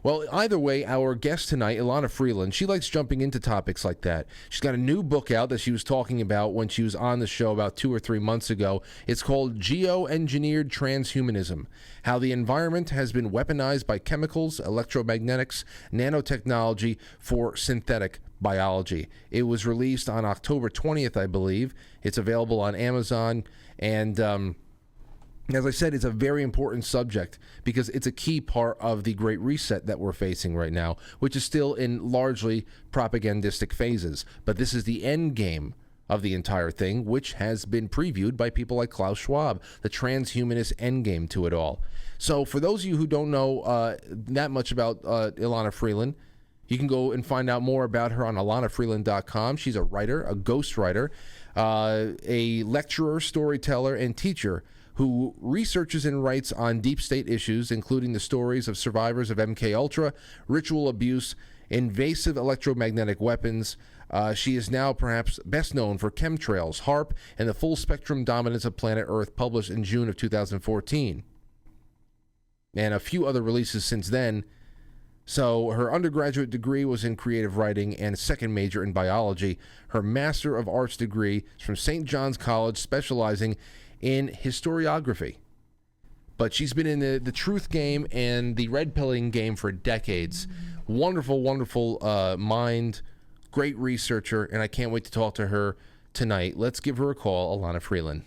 Well, either way, our guest tonight, Elana Freeland, she likes jumping into topics like that. She's got a new book out that she was talking about when she was on the show about 2 or 3 months ago. It's called Geoengineered Transhumanism: How the Environment Has Been Weaponized by Chemicals, Electromagnetics, Nanotechnology for Synthetic Biology. It was released on October 20th, I believe. It's available on Amazon, and as I said, it's a very important subject because it's a key part of the Great Reset that we're facing right now, which is still in largely propagandistic phases. But this is the end game of the entire thing, which has been previewed by people like Klaus Schwab, the transhumanist end game to it all. So for those of you who don't know that much about Elana Freeland, you can go and find out more about her on elanafreeland.com. She's a writer, a ghostwriter, a lecturer, storyteller, and teacher who researches and writes on deep state issues, including the stories of survivors of MK-Ultra, ritual abuse, invasive electromagnetic weapons. She is now perhaps best known for Chemtrails, HARP, and the Full Spectrum Dominance of Planet Earth, published in June of 2014. And a few other releases since then. So her undergraduate degree was in creative writing and second major in biology. Her Master of Arts degree is from St. John's College, specializing in historiography. But she's been in the truth game and the red pilling game for decades. Wonderful, wonderful mind, great researcher, and I can't wait to talk to her tonight. Let's give her a call, Elana Freeland.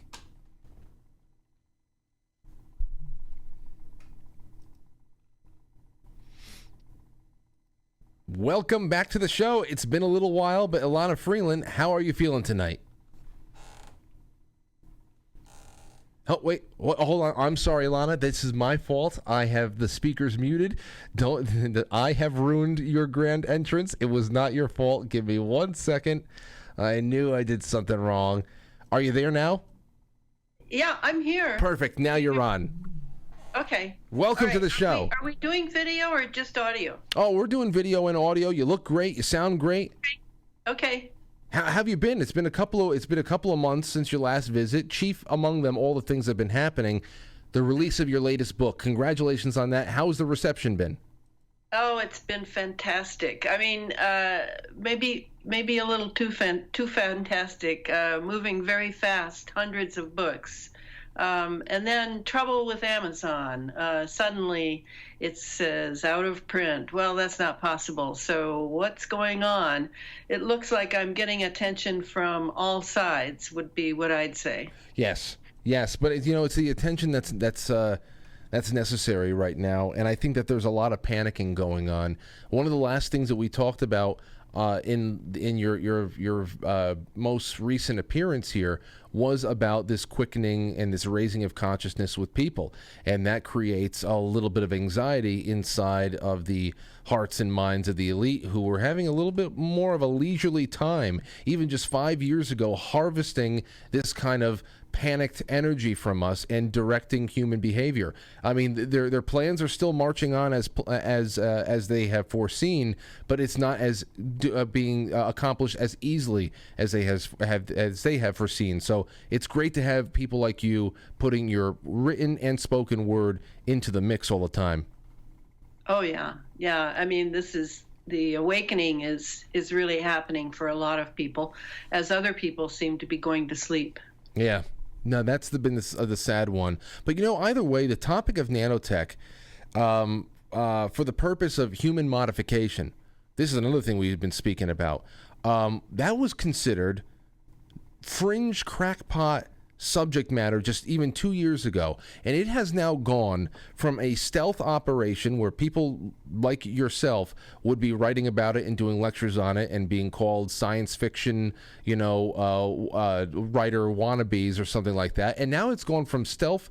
Welcome back to the show. It's been a little while, but Elana Freeland, how are you feeling tonight? Oh, wait, hold on. I'm sorry, Elana. This is my fault. I have the speakers muted. I have ruined your grand entrance. It was not your fault. Give me 1 second. I knew I did something wrong. Are you there now? Yeah, I'm here. Perfect. Now you're on. Okay. Welcome to the show. Are we doing video or just audio? Oh, we're doing video and audio. You look great. You sound great. Okay. How have you been? It's been a couple of months since your last visit. Chief among them, all the things that have been happening, the release of your latest book. Congratulations on that. How's the reception been? Oh, it's been fantastic. I mean, maybe a little too fantastic. Moving very fast, hundreds of books. And then trouble with Amazon. Suddenly it says out of print. Well, that's not possible. So what's going on? It looks like I'm getting attention from all sides, would be what I'd say. Yes, but it's the attention that's necessary right now, and I think that there's a lot of panicking going on. One of the last things that we talked about in your most recent appearance here was about this quickening and this raising of consciousness with people, and that creates a little bit of anxiety inside of the hearts and minds of the elite, who were having a little bit more of a leisurely time, even just 5 years ago, harvesting this kind of panicked energy from us and directing human behavior. I mean, their plans are still marching on as they have foreseen, but it's not as being accomplished as easily as they have foreseen. So it's great to have people like you putting your written and spoken word into the mix all the time. Oh yeah. I mean, the awakening is really happening for a lot of people, as other people seem to be going to sleep. Yeah. No, that's been the sad one. But either way, the topic of nanotech, for the purpose of human modification, this is another thing we've been speaking about. That was considered fringe crackpot subject matter just even 2 years ago, and it has now gone from a stealth operation where people like yourself would be writing about it and doing lectures on it and being called science fiction writer wannabes or something like that, and now it's gone from stealth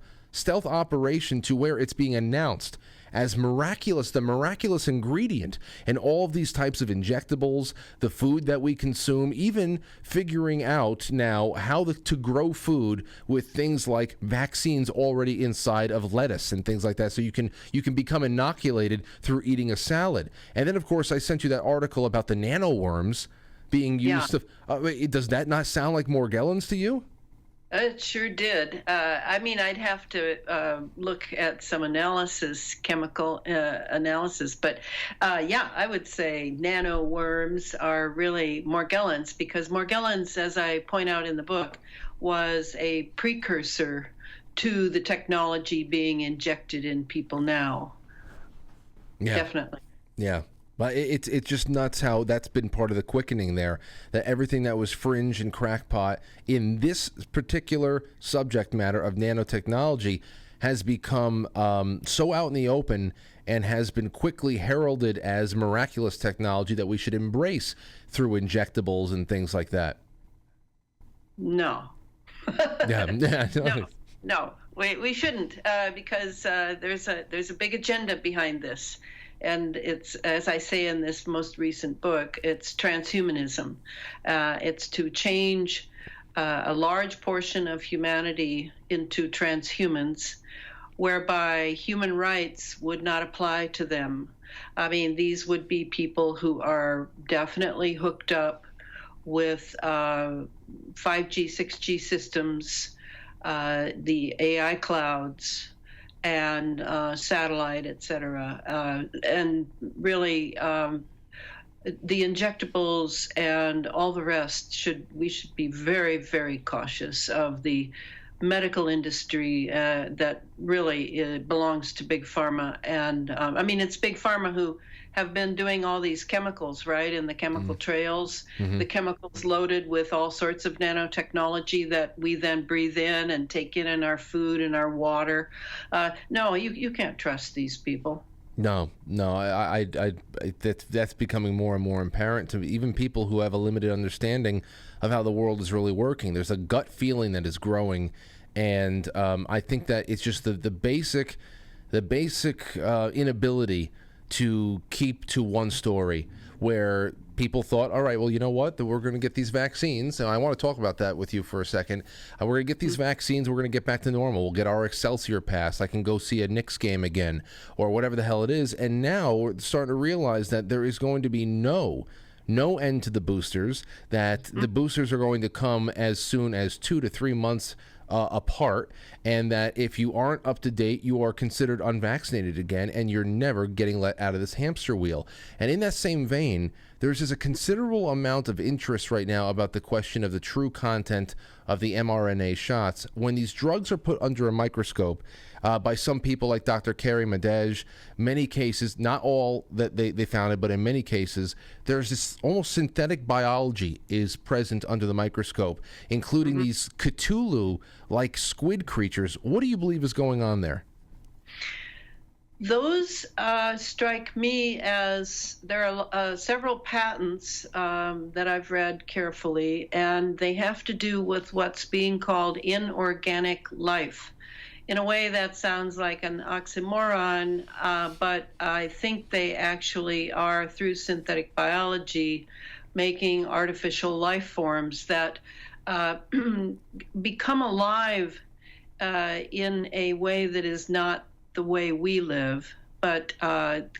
operation to where it's being announced as the miraculous ingredient in all of these types of injectables, the food that we consume, even figuring out now how to grow food with things like vaccines already inside of lettuce and things like that, so you can become inoculated through eating a salad. And then, of course, I sent you that article about the nanoworms being used. Does that not sound like Morgellons to you? It sure did. I mean, I'd have to look at some analysis, chemical analysis, but yeah, I would say nanoworms are really Morgellons, because Morgellons, as I point out in the book, was a precursor to the technology being injected in people now. Yeah. Definitely. Yeah. But it's just nuts how that's been part of the quickening there. That everything that was fringe and crackpot in this particular subject matter of nanotechnology has become so out in the open and has been quickly heralded as miraculous technology that we should embrace through injectables and things like that. No. Yeah. No, no, we shouldn't, because there's a big agenda behind this, and it's, as I say in this most recent book, it's transhumanism. It's to change a large portion of humanity into transhumans, whereby human rights would not apply to them. I mean, these would be people who are definitely hooked up with 5G, 6G systems, the AI clouds, and satellite, et cetera. And really, the injectables and all the rest we should be very, very cautious of the medical industry that really belongs to big pharma. And I mean, it's big pharma who have been doing all these chemicals, right, in the chemical trails, the chemicals loaded with all sorts of nanotechnology that we then breathe in and take in our food and our water. No, you can't trust these people. No, that's becoming more and more apparent to even people who have a limited understanding of how the world is really working. There's a gut feeling that is growing, and I think that it's just the basic inability to keep to one story, where people thought, all right, well, you know what, that we're going to get these vaccines, and I want to talk about that with you for a second. We're going to get these vaccines, we're going to get back to normal, we'll get our Excelsior pass, I can go see a Knicks game again, or whatever the hell it is. And now we're starting to realize that there is going to be no end to the boosters, that the boosters are going to come as soon as 2 to 3 months apart, and that if you aren't up to date, you are considered unvaccinated again, and you're never getting let out of this hamster wheel. And in that same vein, there's just a considerable amount of interest right now about the question of the true content of the mRNA shots. When these drugs are put under a microscope by some people like Dr. Carrie Madej, many cases, not all that they found it, but in many cases, there's this almost synthetic biology is present under the microscope, including these Cthulhu-like squid creatures. What do you believe is going on there? Those strike me as there are several patents that I've read carefully, and they have to do with what's being called inorganic life. In a way, that sounds like an oxymoron, but I think they actually are, through synthetic biology, making artificial life forms that become alive in a way that is not the way we live, but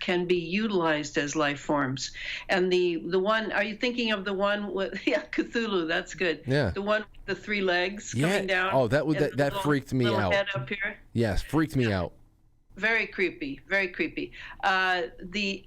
can be utilized as life forms. And the one, are you thinking of the one with, yeah, Cthulhu, that's good. Yeah. The one with the 3 legs coming down. Oh, that freaked me out. Head up here. Yes, freaked me out. Very creepy, very creepy. Very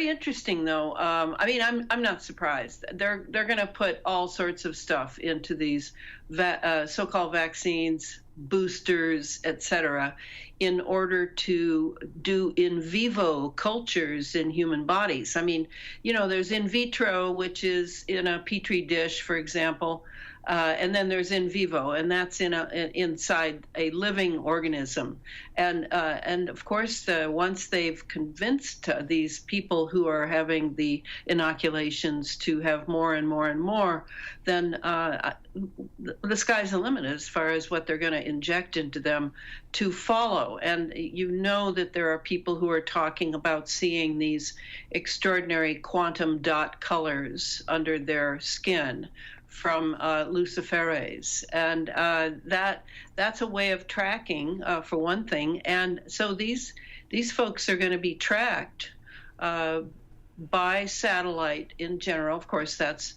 interesting, though. I mean, I'm not surprised. They're going to put all sorts of stuff into these so-called vaccines, boosters, etc., in order to do in vivo cultures in human bodies. I mean, you know, there's in vitro, which is in a petri dish, for example. And then there's in vivo, and that's inside a living organism. And of course, once they've convinced these people who are having the inoculations to have more and more and more, then the sky's the limit as far as what they're going to inject into them to follow. And you know that there are people who are talking about seeing these extraordinary quantum dot colors under their skin from luciferase, and that's a way of tracking, for one thing. And so these folks are going to be tracked by satellite in general. Of course, that's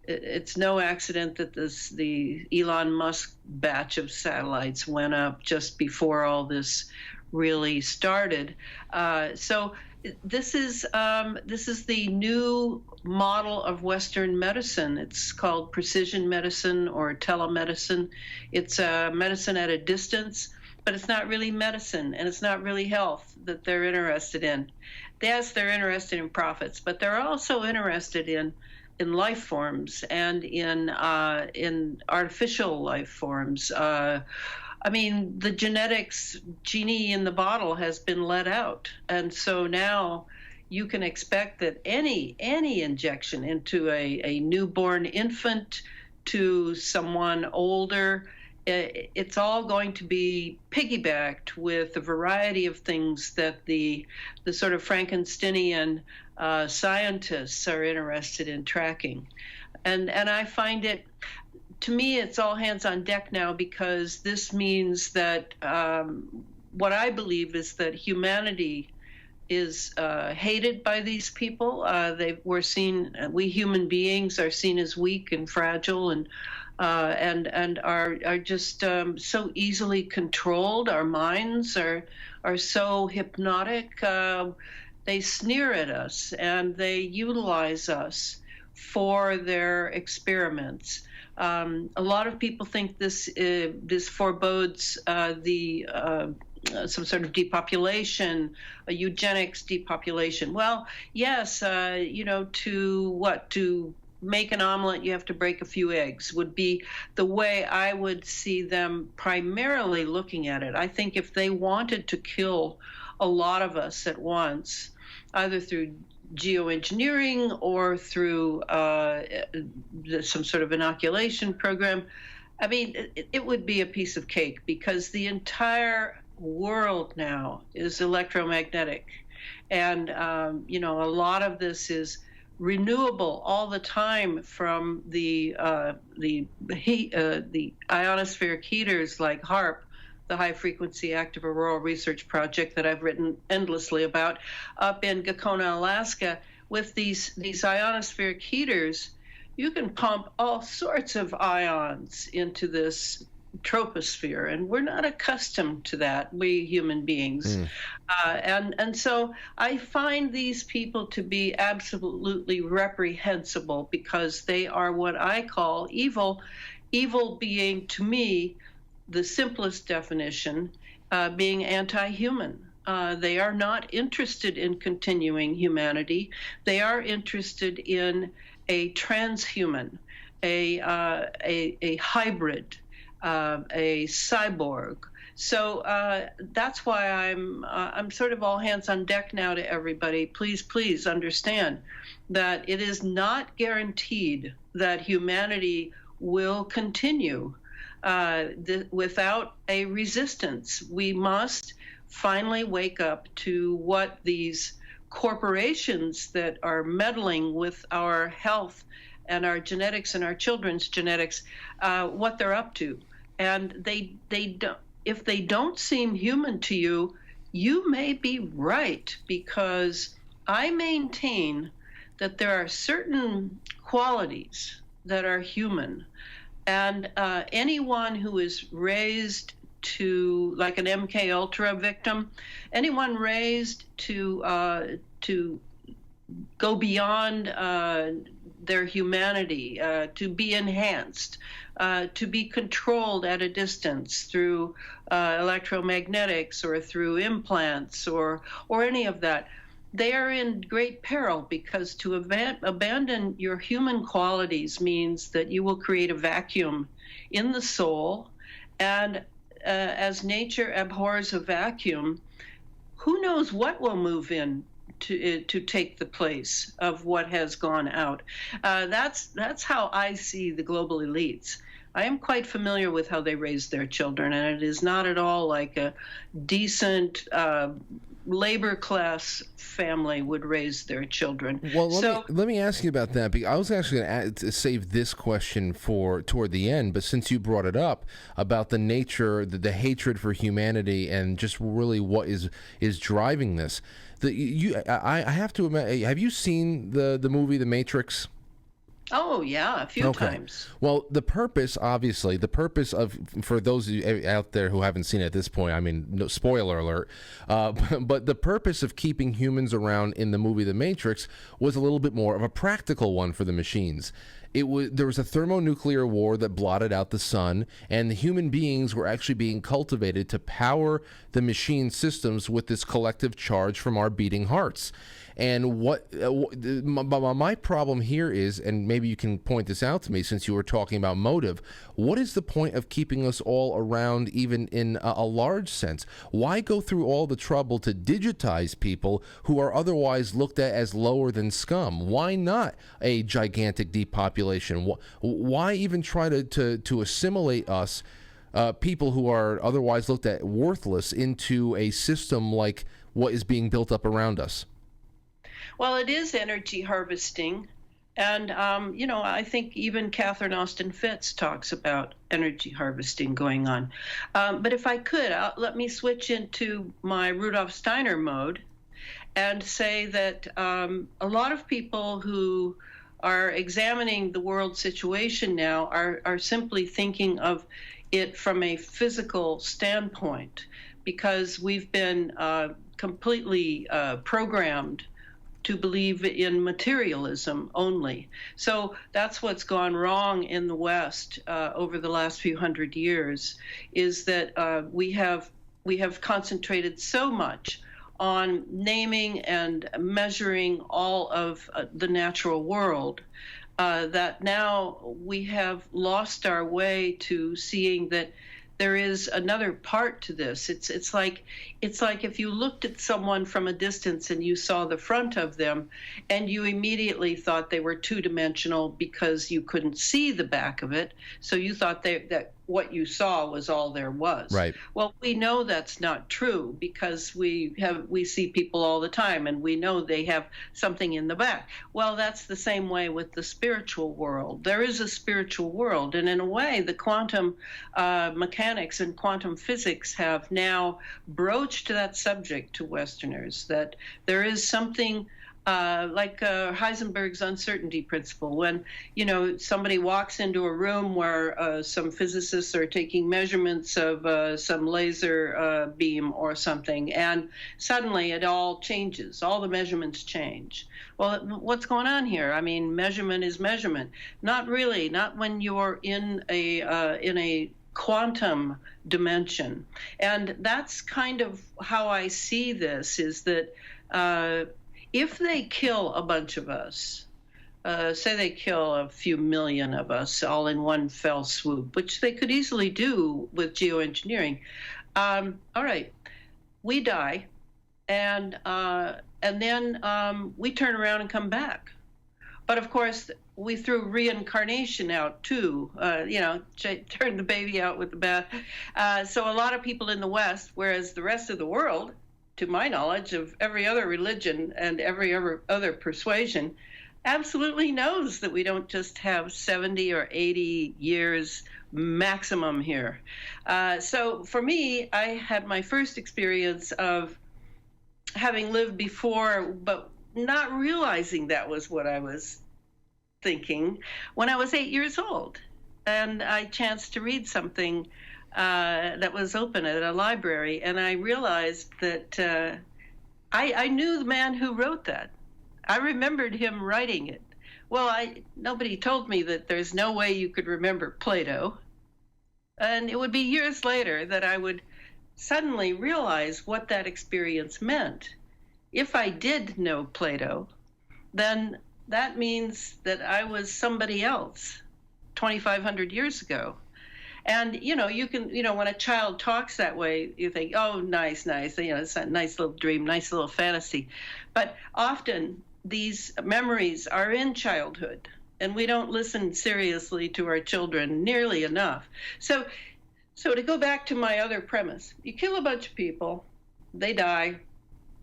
it's no accident that the Elon Musk batch of satellites went up just before all this really started. So this is the new model of Western medicine. It's called precision medicine or telemedicine. It's medicine at a distance, but it's not really medicine, and it's not really health that they're interested in. Yes, they're interested in profits, but they're also interested in life forms and in artificial life forms. I mean, the genetics genie in the bottle has been let out, and so now you can expect that any injection into a newborn infant to someone older, it's all going to be piggybacked with a variety of things that the sort of Frankensteinian scientists are interested in tracking. And I find it, to me, it's all hands on deck now, because this means that what I believe is that humanity is hated by these people. We human beings are seen as weak and fragile, and are just so easily controlled. Our minds are so hypnotic. They sneer at us and they utilize us for their experiments. A lot of people think this forebodes some sort of depopulation, a eugenics depopulation. Well, yes, to make an omelet, you have to break a few eggs, would be the way I would see them primarily looking at it. I think if they wanted to kill a lot of us at once, either through geoengineering or through some sort of inoculation program, I mean, it would be a piece of cake, because the entire world now is electromagnetic. And, a lot of this is renewable all the time from the ionospheric heaters like HAARP, the High Frequency Active Auroral Research Project that I've written endlessly about, up in Gakona, Alaska. With these ionospheric heaters, you can pump all sorts of ions into this troposphere, and we're not accustomed to that, we human beings. And so I find these people to be absolutely reprehensible, because they are what I call evil. Evil being, to me, the simplest definition, being anti-human. They are not interested in continuing humanity. They are interested in a transhuman, a hybrid, a cyborg. So that's why I'm sort of all hands on deck now to everybody. Please understand that it is not guaranteed that humanity will continue without a resistance. We must finally wake up to what these corporations that are meddling with our health and our genetics and our children's genetics, what they're up to. And they don't, if they don't seem human to you, you may be right, because I maintain that there are certain qualities that are human. And anyone who is raised to, like an MK Ultra victim, anyone raised to go beyond their humanity, to be enhanced, to be controlled at a distance through electromagnetics or through implants or any of that, they are in great peril, because to abandon your human qualities means that you will create a vacuum in the soul. And as nature abhors a vacuum, who knows what will move in to take the place of what has gone out. That's how I see the global elites. I am quite familiar with how they raise their children, and it is not at all like a decent labor class family would raise their children. Well, let me ask you about that, because I was actually going to save this question for toward the end, but since you brought it up about the nature, the hatred for humanity, and just really what is driving this, I have to imagine, have you seen the movie The Matrix? Oh, yeah, a few Okay. times. Well, the purpose, obviously, the purpose of, for those of you out there who haven't seen it at this point, I mean, no, spoiler alert, but the purpose of keeping humans around in the movie The Matrix was a little bit more of a practical one for the machines. There was a thermonuclear war that blotted out the sun, and the human beings were actually being cultivated to power the machine systems with this collective charge from our beating hearts. And my problem here is, and maybe you can point this out to me since you were talking about motive, what is the point of keeping us all around, even in a large sense? Why go through all the trouble to digitize people who are otherwise looked at as lower than scum? Why not a gigantic depopulation? Why even try to assimilate us, people who are otherwise looked at worthless, into a system like what is being built up around us? Well, it is energy harvesting. And, I think even Catherine Austin Fitts talks about energy harvesting going on. But if I could, let me switch into my Rudolf Steiner mode and say that a lot of people who are examining the world situation now are simply thinking of it from a physical standpoint, because we've been completely programmed to believe in materialism only. So that's what's gone wrong in the West over the last few hundred years, is that we have concentrated so much on naming and measuring all of the natural world that now we have lost our way to seeing that there is another part to this. It's like if you looked at someone from a distance and you saw the front of them, and you immediately thought they were two-dimensional because you couldn't see the back of it. So you thought that what you saw was all there was. Right. Well, we know that's not true, because we see people all the time, and we know they have something in the back. Well, that's the same way with the spiritual world. There is a spiritual world, and in a way, the quantum mechanics and quantum physics have now broached that subject to Westerners, that there is something like Heisenberg's uncertainty principle. When somebody walks into a room where some physicists are taking measurements of some laser beam or something, and suddenly it all changes. All the measurements change. Well, what's going on here? I mean, measurement is measurement. Not really. Not when you're in a quantum dimension. And that's kind of how I see this, is that if they kill a bunch of us, say they kill a few million of us all in one fell swoop, which they could easily do with geoengineering, all right, we die, and then we turn around and come back. But of course, we threw reincarnation out too, turned the baby out with the bath. So a lot of people in the West, whereas the rest of the world, to my knowledge, of every other religion and every other persuasion, absolutely knows that we don't just have 70 or 80 years maximum here. So for me, I had my first experience of having lived before, but not realizing that was what I was thinking, when I was 8 years old. And I chanced to read something that was open at a library, and I realized that I knew the man who wrote that. I remembered him writing it. Well, nobody told me that there's no way you could remember Plato. And it would be years later that I would suddenly realize what that experience meant. If I did know Plato, then that means that I was somebody else 2,500 years ago. And, you can, when a child talks that way, you think, oh, nice, it's a nice little dream, nice little fantasy. But often these memories are in childhood, and we don't listen seriously to our children nearly enough. So to go back to my other premise, you kill a bunch of people, they die,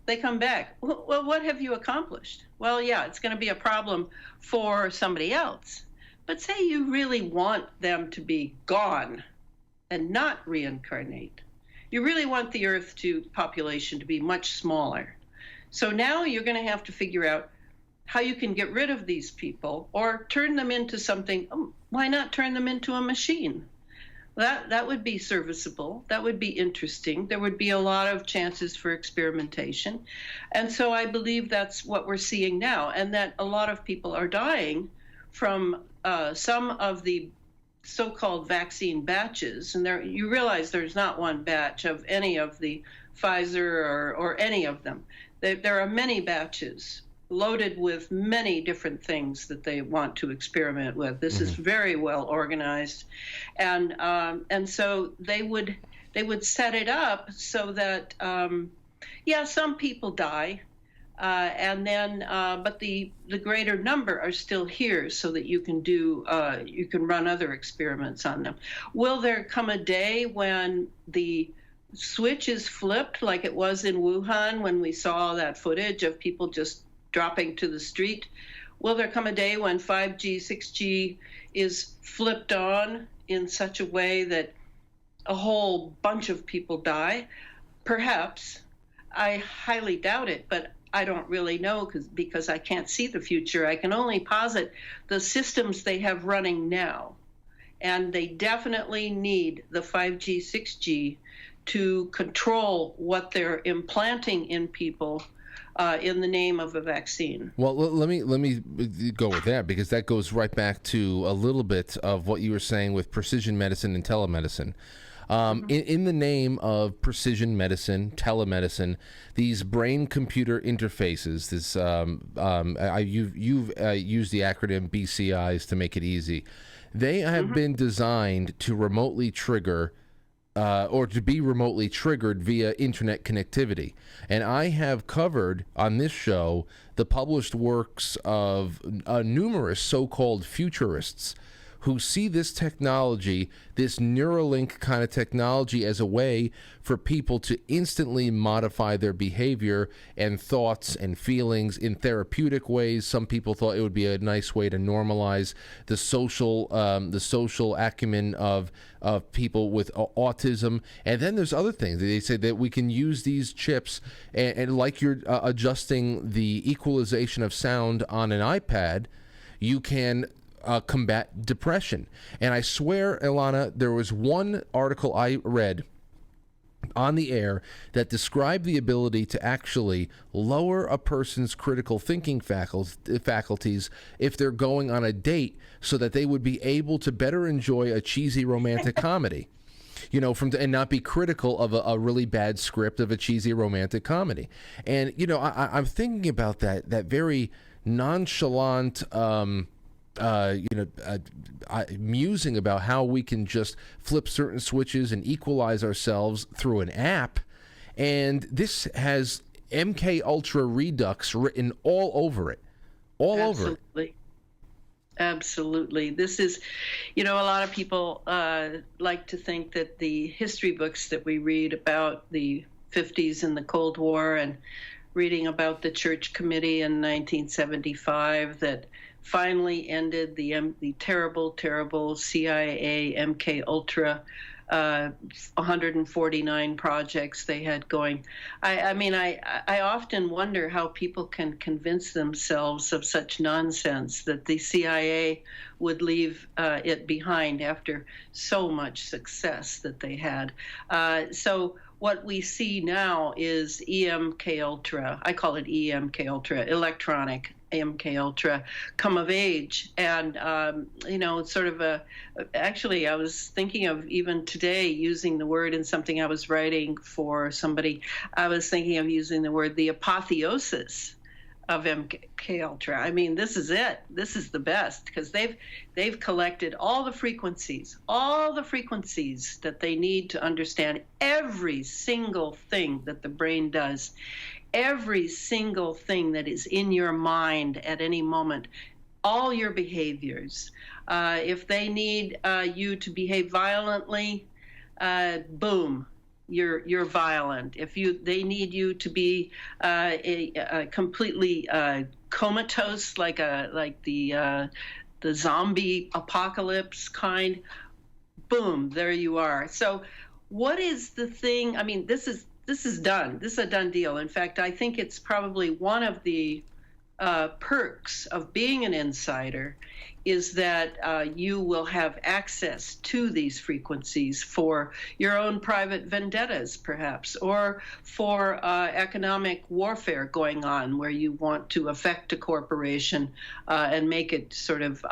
they come back. Well, what have you accomplished? Well, yeah, it's going to be a problem for somebody else. But say you really want them to be gone and not reincarnate. You really want the Earth population to be much smaller. So now you're going to have to figure out, how you can get rid of these people or turn them into something. Why not turn them into a machine? That would be serviceable. That would be interesting. There would be a lot of chances for experimentation. And so I believe that's what we're seeing now, and that a lot of people are dying from some of the so-called vaccine batches. And you realize there's not one batch of any of the Pfizer or any of them. There are many batches loaded with many different things that they want to experiment with. This is very well organized, and so they would set it up so that some people die, and then but the greater number are still here, so that you can run other experiments on them. Will there come a day when the switch is flipped, like it was in Wuhan when we saw that footage of people just dropping to the street? Will there come a day when 5G, 6G is flipped on in such a way that a whole bunch of people die? Perhaps. I highly doubt it, but I don't really know because I can't see the future. I can only posit the systems they have running now. And they definitely need the 5G, 6G to control what they're implanting in people in the name of a vaccine. Well, let me go with that, because that goes right back to a little bit of what you were saying with precision medicine and telemedicine. In the name of precision medicine, telemedicine, these brain-computer interfaces, you've used the acronym BCIs to make it easy. They have been designed to remotely trigger or to be remotely triggered via internet connectivity. And I have covered on this show the published works of numerous so-called futurists who see this technology, this Neuralink kind of technology, as a way for people to instantly modify their behavior and thoughts and feelings in therapeutic ways. Some people thought it would be a nice way to normalize the social acumen of people with autism. And then there's other things. They say that we can use these chips, and like you're adjusting the equalization of sound on an iPad, you can combat depression. And I swear, Elana, there was one article I read on the air that described the ability to actually lower a person's critical thinking faculties if they're going on a date, so that they would be able to better enjoy a cheesy romantic comedy. And not be critical of a really bad script of a cheesy romantic comedy. And I'm thinking about that very nonchalant musing about how we can just flip certain switches and equalize ourselves through an app. And this has MK Ultra Redux written all over it. Absolutely. Absolutely. This is, a lot of people like to think that the history books that we read about the 50s and the Cold War, and reading about the Church Committee in 1975 that finally ended the terrible CIA MK Ultra 149 projects they had going. I often wonder how people can convince themselves of such nonsense, that the CIA would leave it behind after so much success that they had. So what we see now is EMK Ultra. I call it EMK Ultra, electronic MK Ultra, come of age. And, it's sort of actually, I was thinking of even today using the word in something I was writing for somebody. I was thinking of using the word the apotheosis of MK Ultra. I mean, this is it. This is the best, because they've collected all the frequencies that they need to understand every single thing that the brain does, every single thing that is in your mind at any moment, all your behaviors. If they need you to behave violently, boom, you're violent. If they need you to be a completely comatose, like the zombie apocalypse kind, boom, there you are. So what is the thing? I mean, this is done. This is a done deal. In fact, I think it's probably one of the perks of being an insider is that you will have access to these frequencies for your own private vendettas, perhaps, or for economic warfare going on where you want to affect a corporation and make it sort of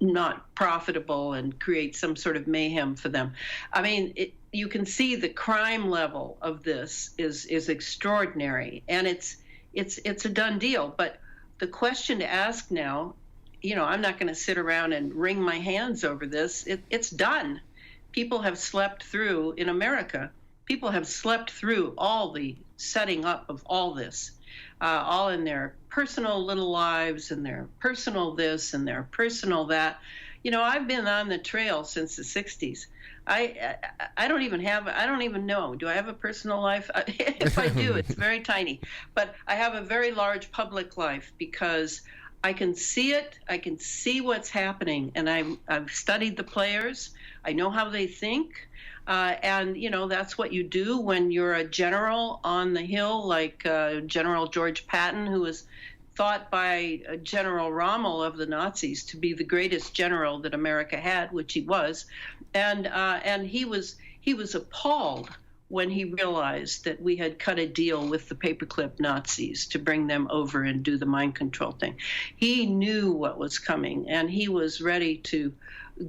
not profitable and create some sort of mayhem for them. I mean, you can see the crime level of this is extraordinary, and it's a done deal. But the question to ask now, I'm not going to sit around and wring my hands over this. It's done. People have slept through, in America, people have slept through all the setting up of all this, all in their personal little lives and their personal this and their personal that. I've been on the trail since the 60s. I don't even know. Do I have a personal life? If I do, it's very tiny. But I have a very large public life because I can see it. I can see what's happening. And I've studied the players. I know how they think. And that's what you do when you're a general on the Hill, like General George Patton, who was thought by General Rommel of the Nazis to be the greatest general that America had, which he was. And he was appalled when he realized that we had cut a deal with the paperclip Nazis to bring them over and do the mind control thing. He knew what was coming, and he was ready to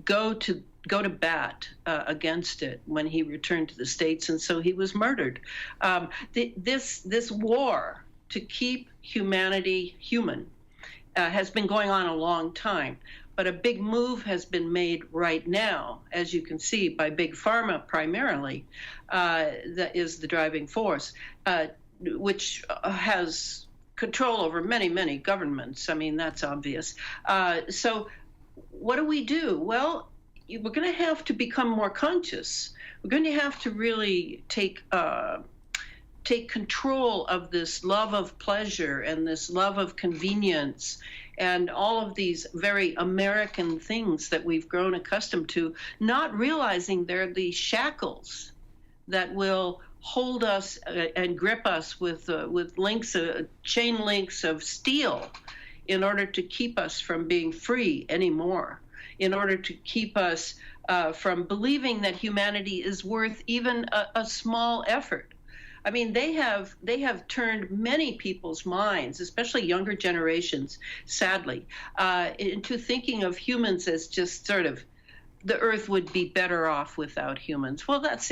go to bat against it when he returned to the States, and so he was murdered. This war to keep humanity human has been going on a long time. But a big move has been made right now, as you can see, by Big Pharma primarily, that is the driving force, which has control over many, many governments. I mean, that's obvious. So what do? Well, we're going to have to become more conscious. We're going to have to really take control of this love of pleasure and this love of convenience and all of these very American things that we've grown accustomed to, not realizing they're the shackles that will hold us and grip us with links, chain links of steel, in order to keep us from being free anymore, in order to keep us from believing that humanity is worth even a small effort. I mean, they have turned many people's minds, especially younger generations, sadly, into thinking of humans as just sort of, the earth would be better off without humans. Well, that's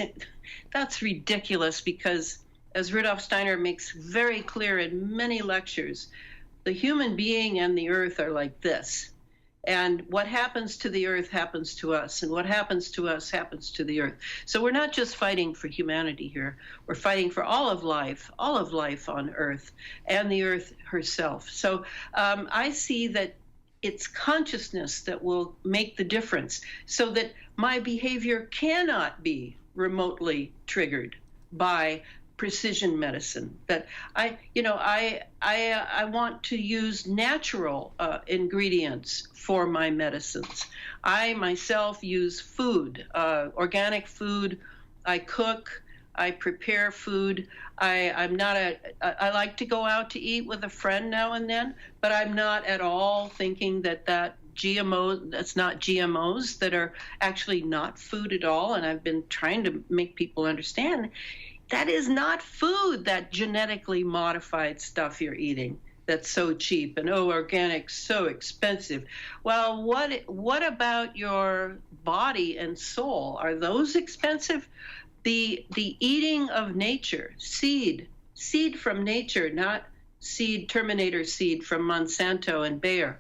ridiculous, because as Rudolf Steiner makes very clear in many lectures, the human being and the earth are like this. And what happens to the earth happens to us, and what happens to us happens to the earth. So we're not just fighting for humanity here. We're fighting for all of life on earth, and the earth herself. So I see that it's consciousness that will make the difference, so that my behavior cannot be remotely triggered by precision medicine. That I want to use natural ingredients for my medicines. I myself use food, organic food. I cook. I prepare food. I like to go out to eat with a friend now and then, but I'm not at all thinking that's not GMOs that are actually not food at all. And I've been trying to make people understand that is not food, that genetically modified stuff you're eating that's so cheap, and organic, so expensive. Well, what about your body and soul? Are those expensive? The eating of nature, seed from nature, not Terminator seed from Monsanto and Bayer.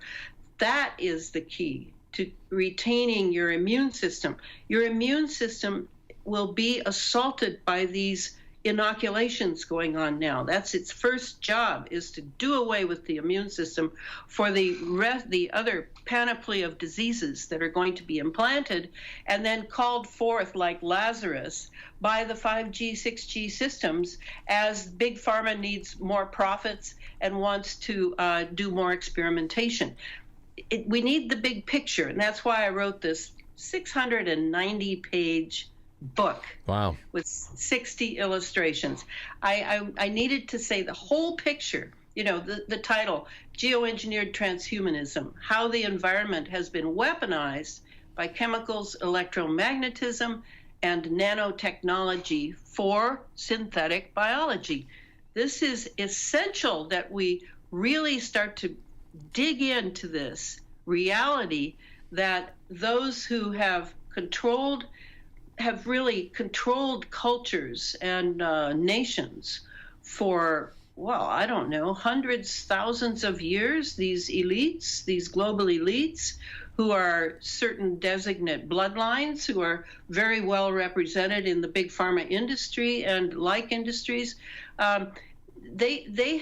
That is the key to retaining your immune system. Your immune system will be assaulted by these inoculations going on now. That's its first job, is to do away with the immune system for the other panoply of diseases that are going to be implanted and then called forth like Lazarus by the 5G, 6G systems, as Big Pharma needs more profits and wants to do more experimentation. We need the big picture, and that's why I wrote this 690-page book. Wow. With 60 illustrations. I needed to say the whole picture. the title, Geoengineered Transhumanism, How the Environment Has Been Weaponized by Chemicals, Electromagnetism, and Nanotechnology for Synthetic Biology. This is essential that we really start to dig into this reality that those who have really controlled cultures and nations for, well, I don't know, hundreds, thousands of years, these elites, these global elites, who are certain designate bloodlines, who are very well represented in the big pharma industry and like industries, they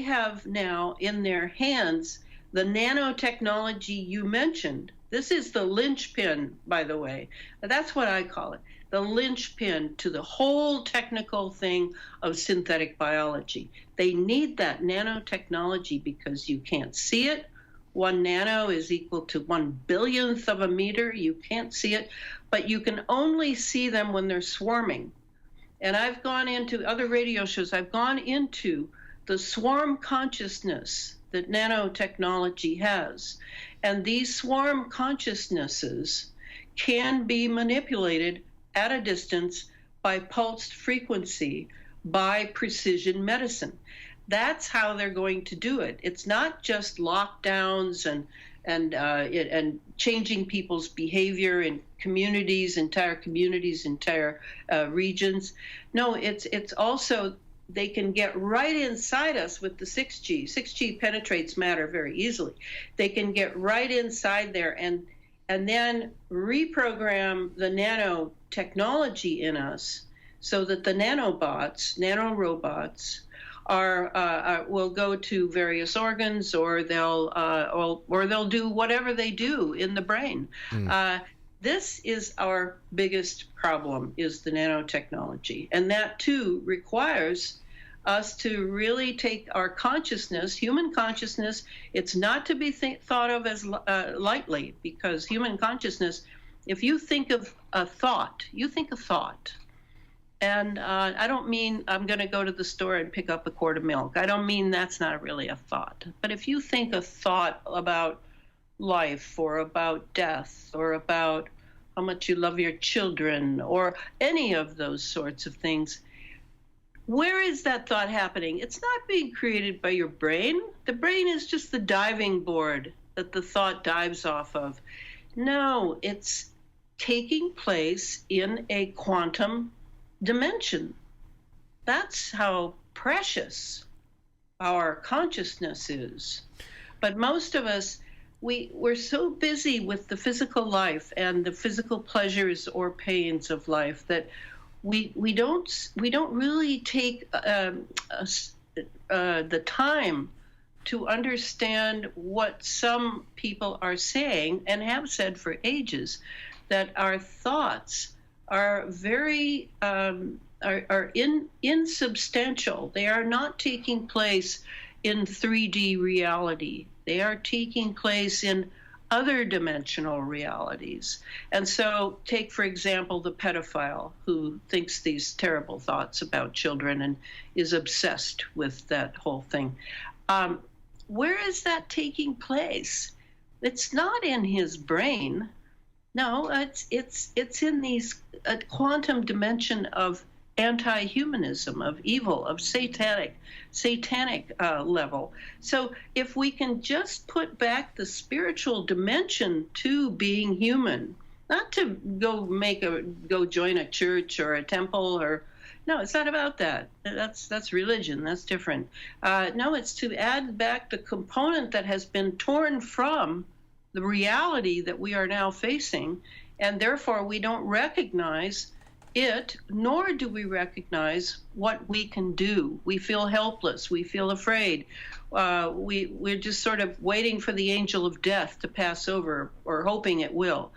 have now in their hands the nanotechnology you mentioned. This is the linchpin, by the way. That's what I call it, the linchpin to the whole technical thing of synthetic biology. They need that nanotechnology because you can't see it. 1 nano is equal to 1/1000th of a meter. You can't see it, but you can only see them when they're swarming. And I've gone into other radio shows, I've gone into the swarm consciousness that nanotechnology has. And these swarm consciousnesses can be manipulated at a distance by pulsed frequency, by precision medicine. That's how they're going to do it. It's not just lockdowns and changing people's behavior in communities, entire regions. No, it's also they can get right inside us with the 6G. 6G penetrates matter very easily. They can get right inside there and then reprogram the nanotechnology in us so that the nanobots, nanorobots, will go to various organs, or they'll do whatever they do in the brain. This is our biggest problem, is the nanotechnology, and that too requires us to really take our consciousness, human consciousness. It's not to be thought of as lightly, because human consciousness, if you think of a thought, you think a thought. And I don't mean I'm going to go to the store and pick up a quart of milk. I don't mean that's not really a thought. But if you think a thought about life, or about death, or about how much you love your children, or any of those sorts of things, where is that thought happening? It's not being created by your brain. The brain is just the diving board that the thought dives off of. No, it's taking place in a quantum dimension. That's how precious our consciousness is. But most of us, we're so busy with the physical life and the physical pleasures or pains of life that we don't really take the time to understand what some people are saying and have said for ages, that our thoughts are very insubstantial. They are not taking place in 3D reality. They are taking place in other dimensional realities. And so take, for example, the pedophile who thinks these terrible thoughts about children and is obsessed with that whole thing. Where is that taking place? It's not in his brain. No, it's in these quantum dimension of anti-humanism, of evil, of satanic level. So if we can just put back the spiritual dimension to being human, not to go join a church or a temple, or no, it's not about that. That's religion. That's different. No, it's to add back the component that has been torn from the reality that we are now facing, and therefore we don't recognize it, nor do we recognize what we can do. We feel helpless. We feel afraid. We're just sort of waiting for the angel of death to pass over, or hoping it will.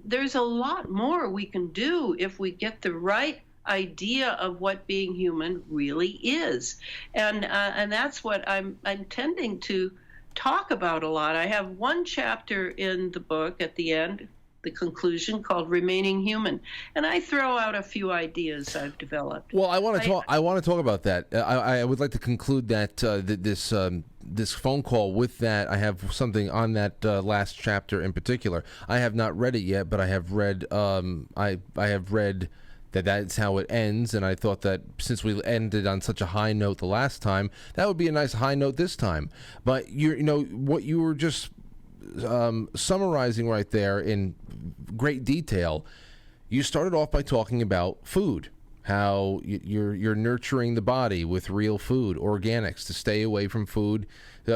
There's a lot more we can do if we get the right idea of what being human really is, and that's what I'm tending to talk about a lot. I have one chapter in the book at the end the conclusion, called Remaining Human. And I throw out a few ideas I've developed. Well, I want to talk. I want to talk about that. I would like to conclude that this phone call with that. I have something on that last chapter in particular. I have not read it yet, but I have read. I have read that that's how it ends, and I thought that since we ended on such a high note the last time, that would be a nice high note this time. But you know what you were just summarizing right there in great detail. You started off by talking about food, how you're nurturing the body with real food, organics, to stay away from food,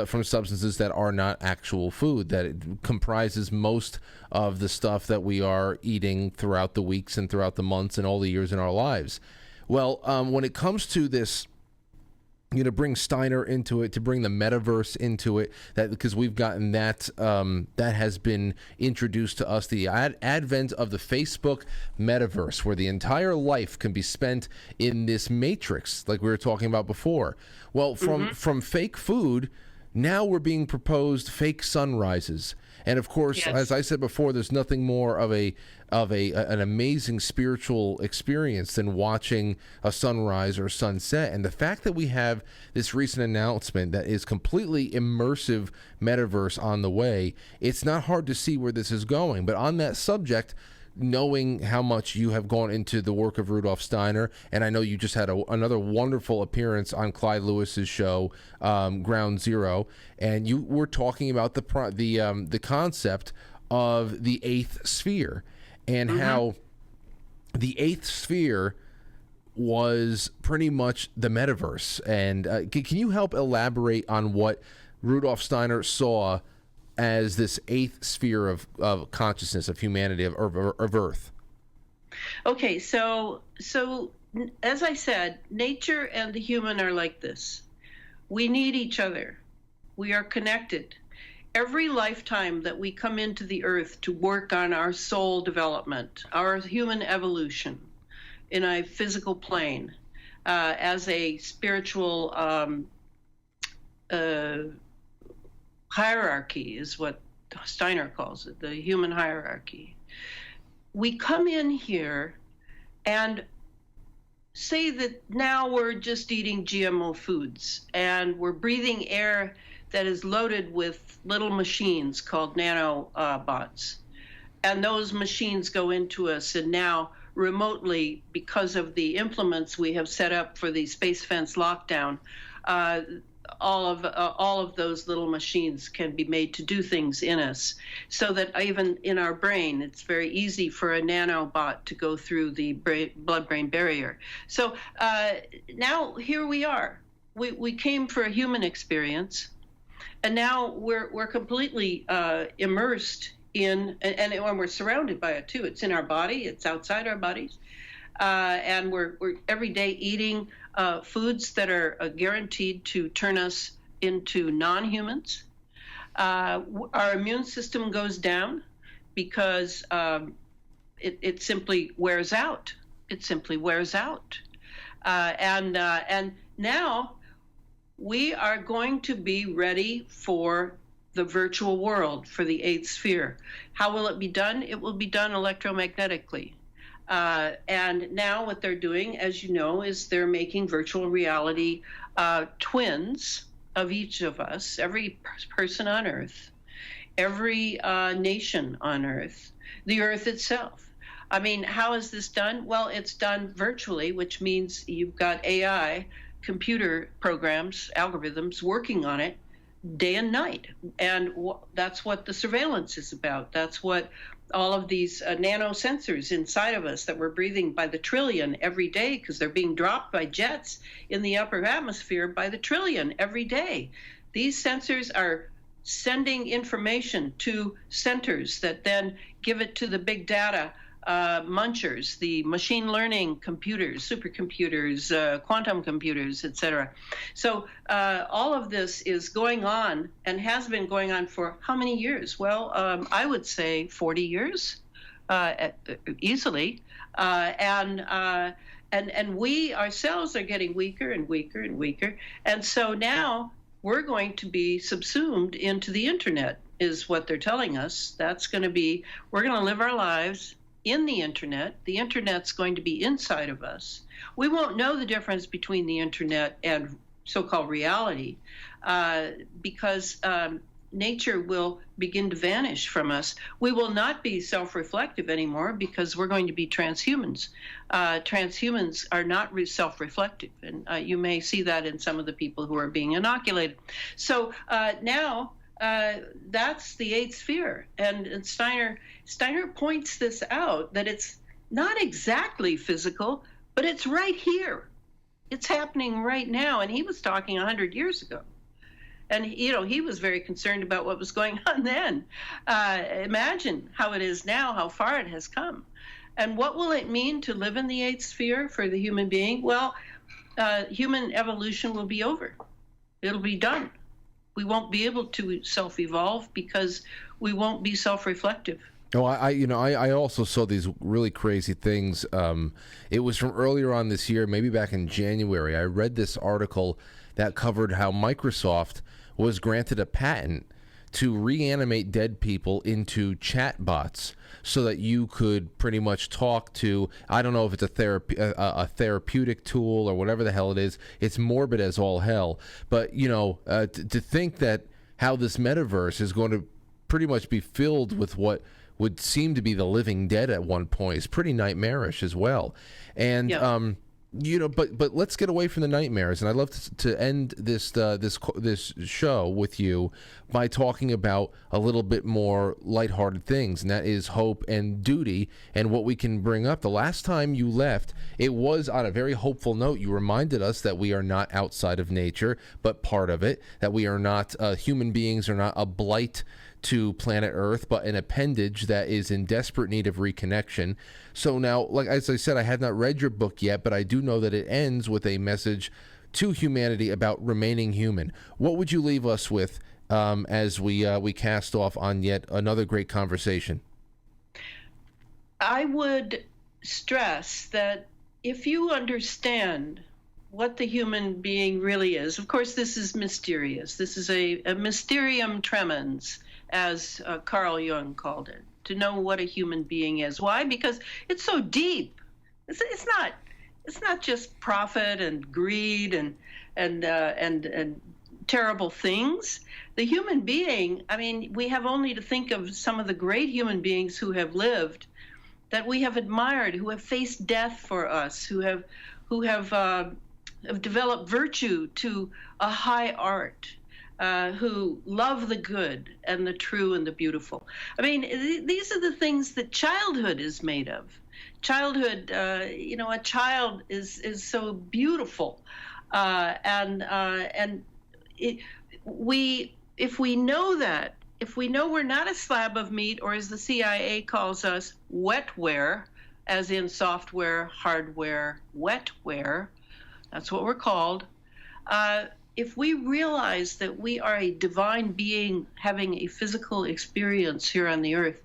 from substances that are not actual food, that it comprises most of the stuff that we are eating throughout the weeks and throughout the months and all the years in our lives. Well, when it comes to this, bring Steiner into it, to bring the metaverse into it, that because we've gotten that that has been introduced to us, the advent of the Facebook metaverse, where the entire life can be spent in this matrix, like we were talking about before. Well, from fake food, now we're being proposed fake sunrises. And of course, yes, as I said before, there's nothing more of an amazing spiritual experience than watching a sunrise or sunset. And the fact that we have this recent announcement that is completely immersive metaverse on the way, it's not hard to see where this is going. But on that subject, knowing how much you have gone into the work of Rudolf Steiner, and I know you just had another wonderful appearance on Clyde Lewis's show, Ground Zero, and you were talking about the concept of the eighth sphere, and how the eighth sphere was pretty much the metaverse. And can you help elaborate on what Rudolf Steiner saw as this eighth sphere of consciousness, of humanity, of Earth? Okay, so as I said, nature and the human are like this. We need each other. We are connected. Every lifetime that we come into the earth to work on our soul development, our human evolution in a physical plane, as a spiritual hierarchy is what Steiner calls it, the human hierarchy. We come in here and say that now we're just eating GMO foods and we're breathing air that is loaded with little machines called nanobots. And those machines go into us, and now remotely, because of the implements we have set up for the space fence lockdown, all of those little machines can be made to do things in us, so that even in our brain, it's very easy for a nanobot to go through the blood-brain barrier. So now here we are. We came for a human experience, and now we're completely immersed in, and when we're surrounded by it too. It's in our body, it's outside our bodies, and we're every day eating foods that are guaranteed to turn us into non-humans. Our immune system goes down because it simply wears out. It simply wears out. And now we are going to be ready for the virtual world, for the eighth sphere. How will it be done? It will be done electromagnetically. And now what they're doing, as you know, is they're making virtual reality twins of each of us, every person on Earth, every nation on Earth, the Earth itself. I mean, how is this done? Well, it's done virtually, which means you've got AI, computer programs, algorithms working on it day and night. And that's what the surveillance is about. That's what all of these nano sensors inside of us that we're breathing by the trillion every day, because they're being dropped by jets in the upper atmosphere by the trillion every day. These sensors are sending information to centers that then give it to the big data munchers, the machine learning computers, supercomputers, quantum computers, etc. So all of this is going on and has been going on for how many years? Well, I would say 40 years, easily. And we ourselves are getting weaker and weaker and weaker. And so now we're going to be subsumed into the internet. is what they're telling us. That's going to be, we're going to live our lives in the internet. The internet's going to be inside of us. We won't know the difference between the internet and so-called reality because nature will begin to vanish from us. We will not be self-reflective anymore because we're going to be transhumans. Transhumans are not self-reflective, and you may see that in some of the people who are being inoculated. So now that's the eighth sphere, and Steiner points this out, that it's not exactly physical, but it's right here. It's happening right now, and he was talking 100 years ago. And, he was very concerned about what was going on then. Imagine how it is now, how far it has come. And what will it mean to live in the eighth sphere for the human being? Well, human evolution will be over. It'll be done. We won't be able to self-evolve because we won't be self-reflective. Oh, I also saw these really crazy things. It was from earlier on this year, maybe back in January. I read this article that covered how Microsoft was granted a patent to reanimate dead people into chat bots so that you could pretty much talk to, I don't know if it's a therapeutic tool or whatever the hell it is. It's morbid as all hell. But, to think that how this metaverse is going to pretty much be filled with what would seem to be the living dead at one point is pretty nightmarish as well. And, yeah. But let's get away from the nightmares, and I'd love to end this show with you by talking about a little bit more lighthearted things, and that is hope and duty and what we can bring up. The last time you left, it was on a very hopeful note. You reminded us that we are not outside of nature, but part of it, that we are not, human beings are not a blight to planet Earth, but an appendage that is in desperate need of reconnection. So now, like as I said, I had not read your book yet, but I do know that it ends with a message to humanity about remaining human. What would you leave us with as we cast off on yet another great conversation? I would stress that if you understand what the human being really is, of course, this is mysterious. This is a mysterium tremens, as Carl Jung called it, to know what a human being is. Why? Because it's so deep. It's not just profit and greed and terrible things. The human being, I mean, we have only to think of some of the great human beings who have lived, that we have admired, who have faced death for us, who have developed virtue to a high art. Who love the good and the true and the beautiful. I mean, these are the things that childhood is made of. Childhood, a child is so beautiful, if we know that, if we know we're not a slab of meat, or as the CIA calls us, wetware, as in software, hardware, wetware, that's what we're called. If we realize that we are a divine being having a physical experience here on the earth,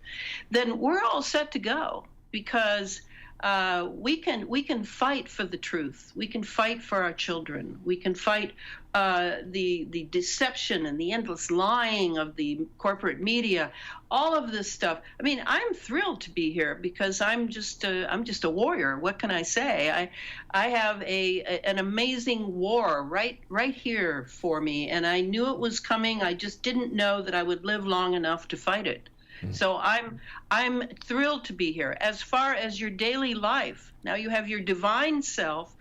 then we're all set to go, because we can fight for the truth. We can fight for our children. We can fight the deception and the endless lying of the corporate media. All of this stuff. I mean, I'm thrilled to be here because I'm just a warrior. What can I say? I have an amazing war right here for me, and I knew it was coming. I just didn't know that I would live long enough to fight it. So I'm thrilled to be here. As far as your daily life, now you have your divine self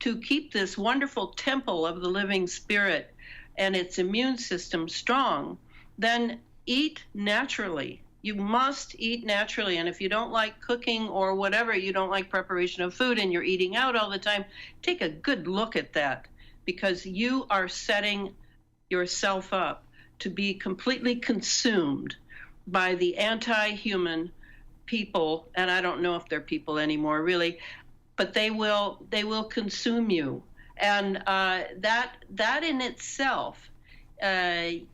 to keep this wonderful temple of the living spirit and its immune system strong, then eat naturally. You must eat naturally. And if you don't like cooking or whatever, you don't like preparation of food and you're eating out all the time, take a good look at that, because you are setting yourself up to be completely consumed by the anti-human people, and I don't know if they're people anymore, really, but they will consume you, and that in itself, I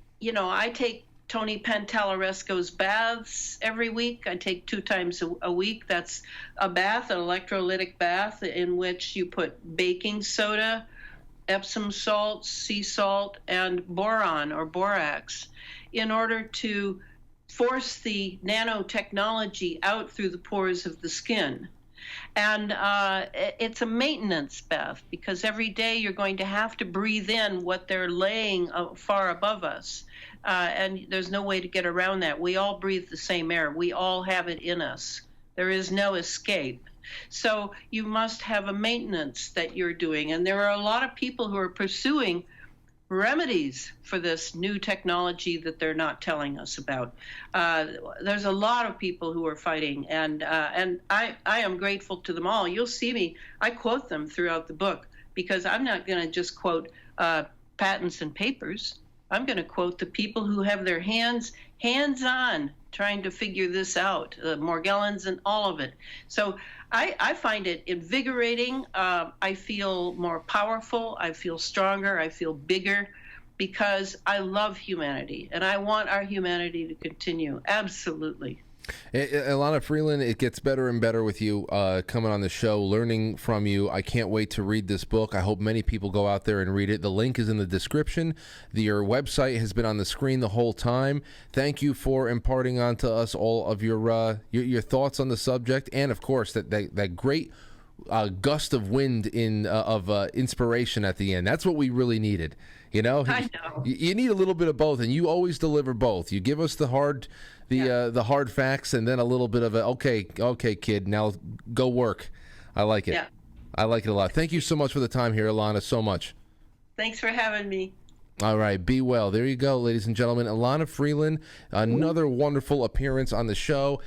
take Tony Pantalaresco's baths every week. I take 2 times a week. That's a bath, an electrolytic bath, in which you put baking soda Epsom salts, sea salt, and boron or borax in order to force the nanotechnology out through the pores of the skin. And it's a maintenance, Beth, because every day you're going to have to breathe in what they're laying far above us. And there's no way to get around that. We all breathe the same air. We all have it in us. There is no escape. So you must have a maintenance that you're doing. And there are a lot of people who are pursuing remedies for this new technology that they're not telling us about. There's a lot of people who are fighting, and I am grateful to them all. You'll see me, I quote them throughout the book, because I'm not going to just quote patents and papers. I'm going to quote the people who have their hands-on trying to figure this out, Morgellons and all of it. So I find it invigorating. I feel more powerful. I feel stronger. I feel bigger because I love humanity and I want our humanity to continue. Absolutely. Elana Freeland, it gets better and better with you coming on the show, learning from you. I can't wait to read this book. I hope many people go out there and read it. The link is in the description. Your website has been on the screen the whole time. Thank you for imparting onto us all of your thoughts on the subject, and of course that great gust of wind of inspiration at the end. That's what we really needed. You know, I know. You need a little bit of both, and you always deliver both. You give us the hard facts, and then a little bit of a okay, kid, now go work. I like it. Yeah. I like it a lot. Thank you so much for the time here, Elana. So much. Thanks for having me. All right, be well. There you go, ladies and gentlemen. Elana Freeland, another wonderful appearance on the show.